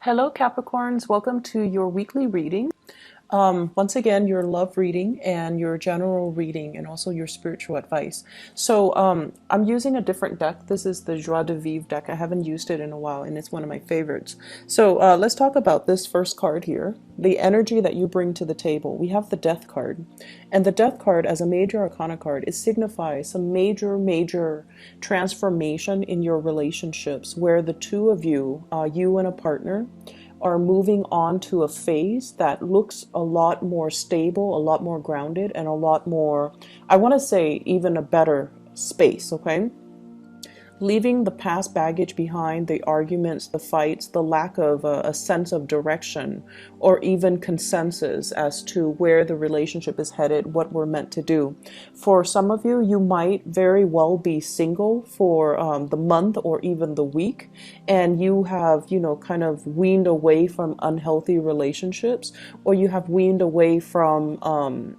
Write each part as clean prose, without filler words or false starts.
Hello, Capricorns. Welcome to your weekly reading. Once again, your love reading and your general reading and also your spiritual advice. So I'm using a different deck. This is the Joie de Vivre deck. I haven't used it in a while and it's one of my favorites. So let's talk about this first card here. The energy that you bring to the table. We have the Death card. And the Death card as a major arcana card, it signifies some major transformation in your relationships where the two of you, you and a partner, are moving on to a phase that looks a lot more stable, a lot more grounded, and a lot more, I want to say, even a better space, okay? Leaving the past baggage behind, the arguments, the fights, the lack of a sense of direction, or even consensus as to where the relationship is headed, what we're meant to do. For some of you, you might very well be single for the month or even the week, and you have, kind of weaned away from unhealthy relationships, or you have weaned away from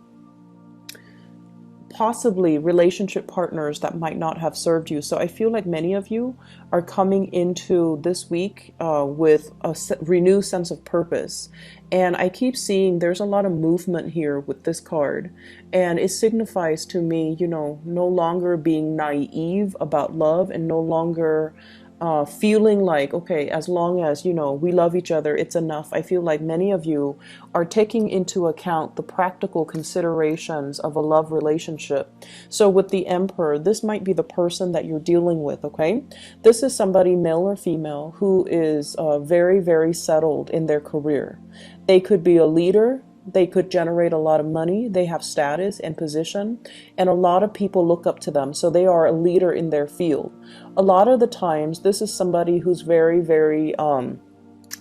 possibly relationship partners that might not have served you. So I feel like many of you are coming into this week with a renewed sense of purpose. And I keep seeing there's a lot of movement here with this card. And it signifies to me, no longer being naive about love and no longer feeling like, okay, as long as, we love each other, it's enough. I feel like many of you are taking into account the practical considerations of a love relationship. So with the Emperor, this might be the person that you're dealing with, okay? This is somebody, male or female, who is very settled in their career. They could be a leader. They could generate a lot of money. They have status and position, and a lot of people look up to them. So they are a leader in their field. A lot of the times, this is somebody who's very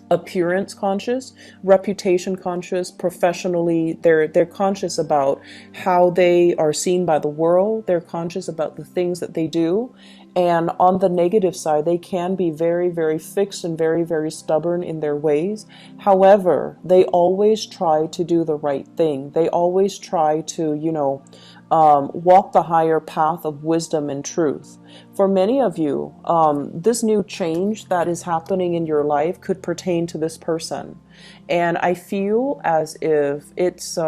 appearance conscious, reputation conscious, professionally. They're conscious about how they are seen by the world. They're conscious about the things that they do. And on the negative side, they can be very fixed and very stubborn in their ways. However, they always try to do the right thing. They always try to, walk the higher path of wisdom and truth. For many of you, this new change that is happening in your life could pertain to this person. And I feel as if it's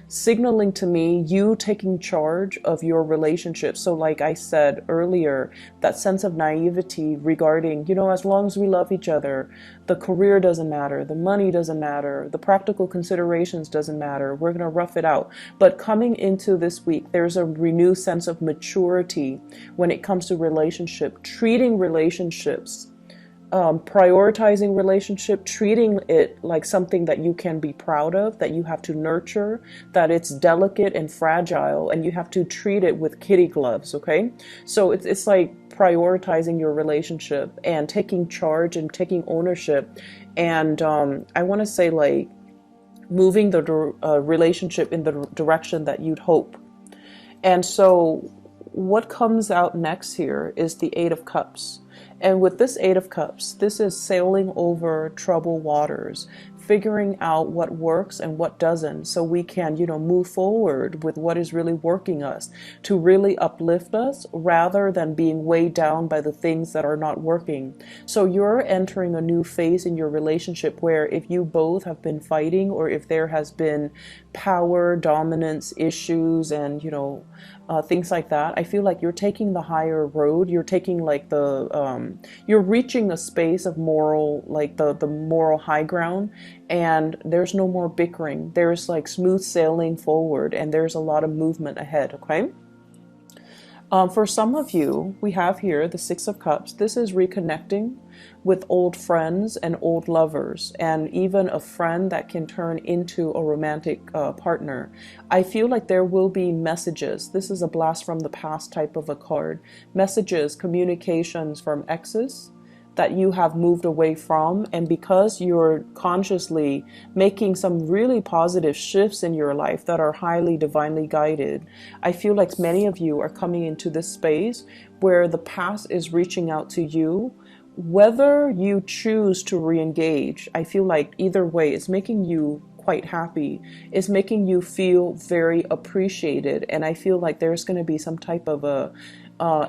signaling to me you taking charge of your relationship. So like I said earlier, that sense of naivety regarding, as long as we love each other, the career doesn't matter, the money doesn't matter, the practical considerations doesn't matter, we're going to rough it out. But coming into this week, there's a renewed sense of maturity when it comes to relationship, treating relationships, prioritizing relationship, treating it like something that you can be proud of, that you have to nurture, that it's delicate and fragile, and you have to treat it with kitty gloves, okay? So it's like prioritizing your relationship and taking charge and taking ownership. And I want to say like moving the relationship in the direction that you'd hope. And so what comes out next here is the Eight of Cups. And with this Eight of Cups, this is sailing over troubled waters, figuring out what works and what doesn't, so we can, move forward with what is really working us, to really uplift us rather than being weighed down by the things that are not working. So you're entering a new phase in your relationship where if you both have been fighting, or if there has been power dominance issues and, things like that, I feel like you're taking the higher road. You're taking like you're reaching a space of moral, like the moral high ground, and there's no more bickering. There's like smooth sailing forward, and there's a lot of movement ahead, okay? For some of you, we have here the Six of Cups. This is reconnecting with old friends and old lovers, and even a friend that can turn into a romantic partner. I feel like there will be messages. This is a blast from the past type of a card. Messages, communications from exes that you have moved away from, and because you're consciously making some really positive shifts in your life that are highly divinely guided, I feel like many of you are coming into this space where the past is reaching out to you. Whether you choose to re-engage, I feel like either way, it's making you quite happy. It's making you feel very appreciated, and I feel like there's going to be some type of a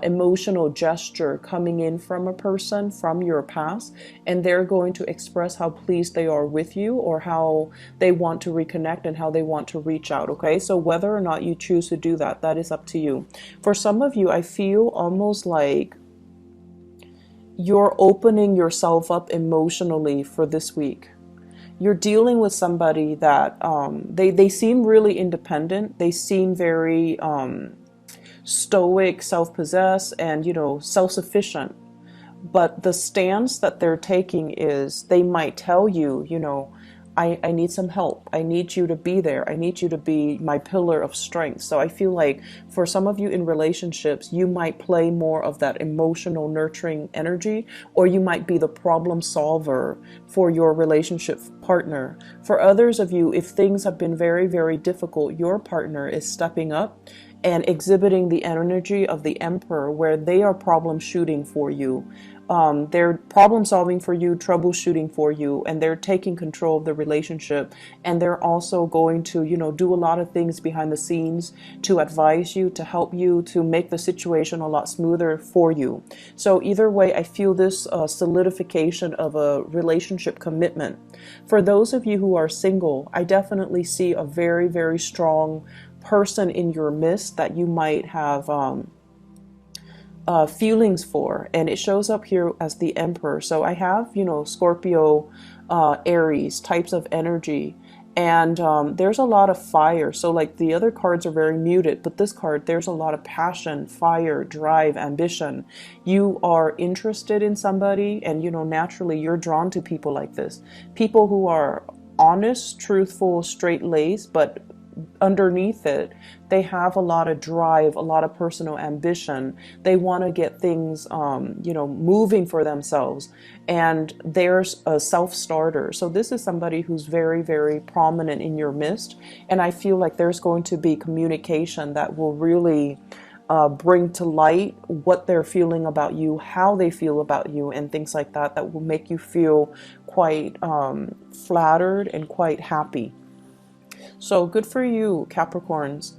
emotional gesture coming in from a person from your past, and they're going to express how pleased they are with you, or how they want to reconnect and how they want to reach out. Okay, so whether or not you choose to do that, that is up to you. For some of you, I feel almost like you're opening yourself up emotionally for this week. You're dealing with somebody that they seem really independent. They seem very stoic, self-possessed, and self-sufficient. But the stance that they're taking is, they might tell you, I need some help. I need you to be there. I need you to be my pillar of strength. So I feel like for some of you in relationships, you might play more of that emotional nurturing energy, or you might be the problem solver for your relationship partner. For others of you, if things have been very, very difficult, your partner is stepping up and exhibiting the energy of the Emperor, where they are problem shooting for you. They're problem solving for you, troubleshooting for you, and they're taking control of the relationship. And they're also going to, do a lot of things behind the scenes to advise you, to help you, to make the situation a lot smoother for you. So either way, I feel this solidification of a relationship commitment. For those of you who are single, I definitely see a very, very strong person in your midst that you might have feelings for, and it shows up here as the Emperor. So I have Scorpio, Aries types of energy, and there's a lot of fire. So like the other cards are very muted, but this card, there's a lot of passion, fire, drive, ambition. You are interested in somebody, and naturally you're drawn to people like this, people who are honest, truthful, straight-laced, but underneath it, they have a lot of drive, a lot of personal ambition. They want to get things, moving for themselves. And there's a self-starter. So this is somebody who's very, very prominent in your midst. And I feel like there's going to be communication that will really bring to light what they're feeling about you, how they feel about you, and things like that, that will make you feel quite flattered and quite happy. So good for you, Capricorns.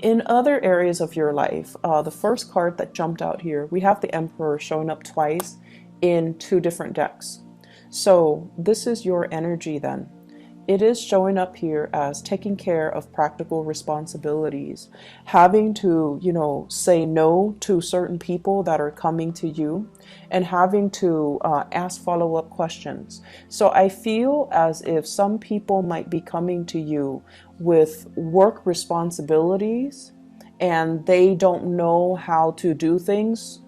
In other areas of your life, the first card that jumped out here, we have the Emperor showing up twice in two different decks. So this is your energy then. It is showing up here as taking care of practical responsibilities, having to, say no to certain people that are coming to you, and having to ask follow-up questions. So I feel as if some people might be coming to you with work responsibilities and they don't know how to do things.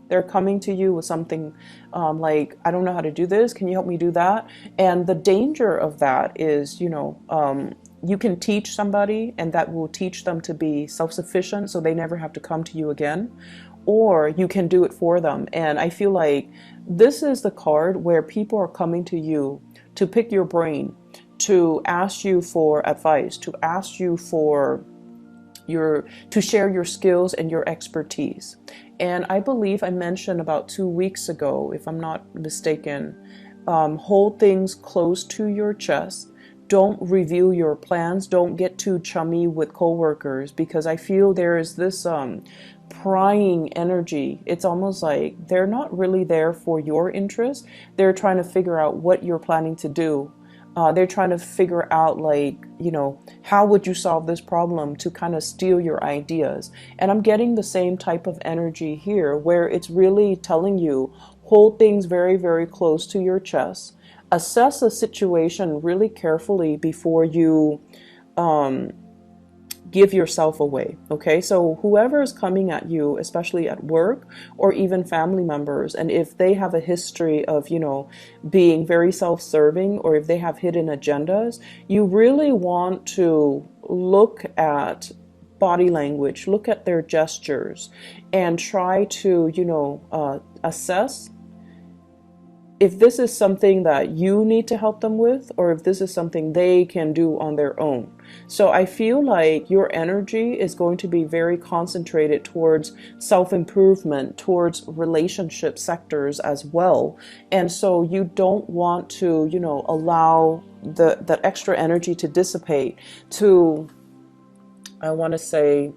They're coming to you with something like, I don't know how to do this. Can you help me do that? And the danger of that is, you can teach somebody and that will teach them to be self-sufficient so they never have to come to you again. Or you can do it for them. And I feel like this is the card where people are coming to you to pick your brain, to ask you for advice, to ask you for to share your skills and your expertise. And I believe I mentioned about 2 weeks ago, if I'm not mistaken, hold things close to your chest. Don't reveal your plans. Don't get too chummy with coworkers, because I feel there is this prying energy. It's almost like they're not really there for your interest. They're trying to figure out what you're planning to do. They're trying to figure out, like, how would you solve this problem, to kind of steal your ideas. And I'm getting the same type of energy here, where it's really telling you, hold things very, very close to your chest. Assess a situation really carefully before you give yourself away. Okay, so whoever is coming at you, especially at work or even family members, and if they have a history of being very self-serving, or if they have hidden agendas, you really want to look at body language, look at their gestures, and try to assess if this is something that you need to help them with, or if this is something they can do on their own. So I feel like your energy is going to be very concentrated towards self-improvement, towards relationship sectors as well. And so you don't want to, allow that extra energy to dissipate to, I want to say,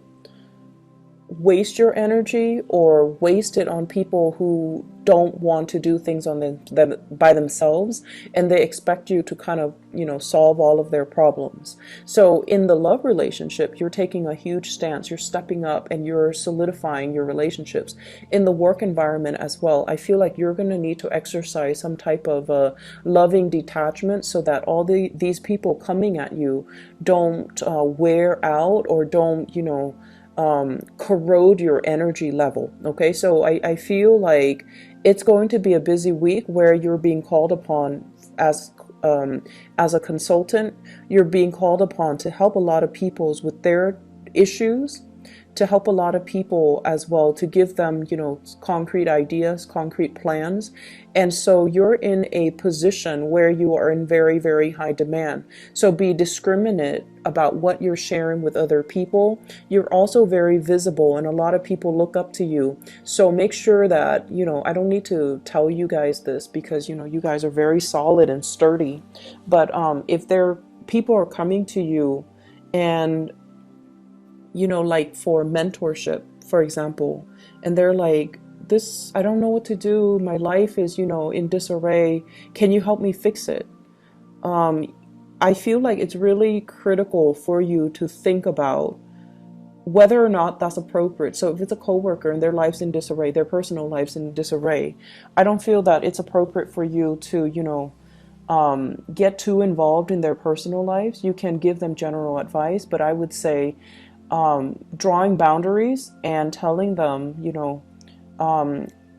waste your energy or waste it on people who don't want to do things on them by themselves, and they expect you to kind of, solve all of their problems. So in the love relationship, you're taking a huge stance, you're stepping up and you're solidifying your relationships. In the work environment as well, I feel like you're going to need to exercise some type of loving detachment so that all these people coming at you don't wear out or don't, corrode your energy level. Okay, so I feel like it's going to be a busy week where you're being called upon as a consultant. You're being called upon to help a lot of people with their issues, to help a lot of people as well, to give them, concrete ideas, concrete plans. And so you're in a position where you are in very, very high demand. So be discriminate about what you're sharing with other people. You're also very visible and a lot of people look up to you. So make sure that, I don't need to tell you guys this because, you guys are very solid and sturdy. But if people are coming to you and like for mentorship, for example, and they're like, I don't know what to do. My life is, in disarray. Can you help me fix it? I feel like it's really critical for you to think about whether or not that's appropriate. So if it's a coworker and their life's in disarray, their personal life's in disarray, I don't feel that it's appropriate for you to, get too involved in their personal lives. You can give them general advice, but I would say drawing boundaries and telling them,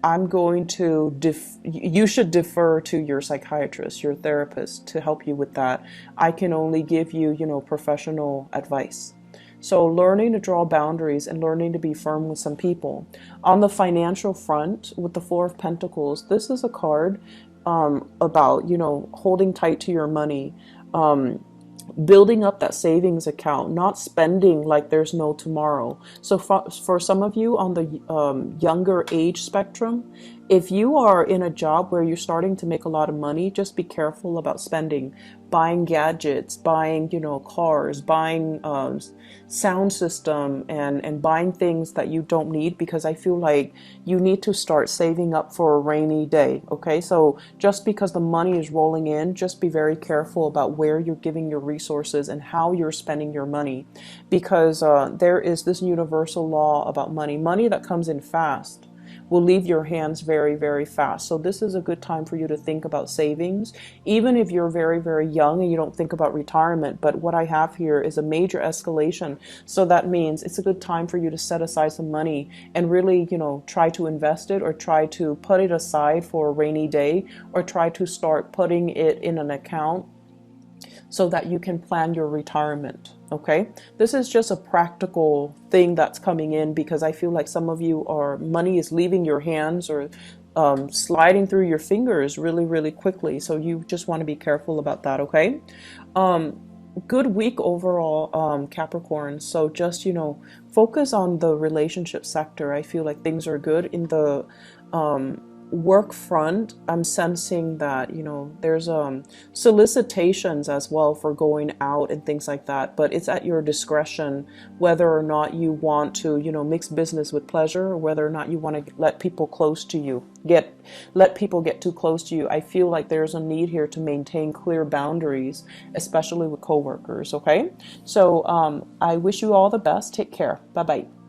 I'm going to, you should defer to your psychiatrist, your therapist to help you with that. I can only give you, professional advice. So learning to draw boundaries and learning to be firm with some people. On the financial front, with the Four of Pentacles, this is a card about, holding tight to your money, building up that savings account, not spending like there's no tomorrow. So for some of you on the younger age spectrum, if you are in a job where you're starting to make a lot of money, just be careful about spending, buying gadgets, buying, cars, buying sound system, and buying things that you don't need, because I feel like you need to start saving up for a rainy day. Okay, so just because the money is rolling in, just be very careful about where you're giving your resources and how you're spending your money, because there is this universal law about money. Money that comes in fast will leave your hands very, very fast. So this is a good time for you to think about savings, even if you're very, very young and you don't think about retirement. But what I have here is a major escalation. So that means it's a good time for you to set aside some money and really, try to invest it, or try to put it aside for a rainy day, or try to start putting it in an account so that you can plan your retirement. Okay, this is just a practical thing that's coming in, because I feel like some of you money is leaving your hands or sliding through your fingers really, really quickly. So you just want to be careful about that. Okay, good week overall, Capricorn. So just, focus on the relationship sector. I feel like things are good. In the work front, I'm sensing that, there's solicitations as well for going out and things like that, but it's at your discretion whether or not you want to, mix business with pleasure, or whether or not you want to let people close to you, let people get too close to you. I feel like there's a need here to maintain clear boundaries, especially with coworkers. Okay, so I wish you all the best. Take care. Bye bye.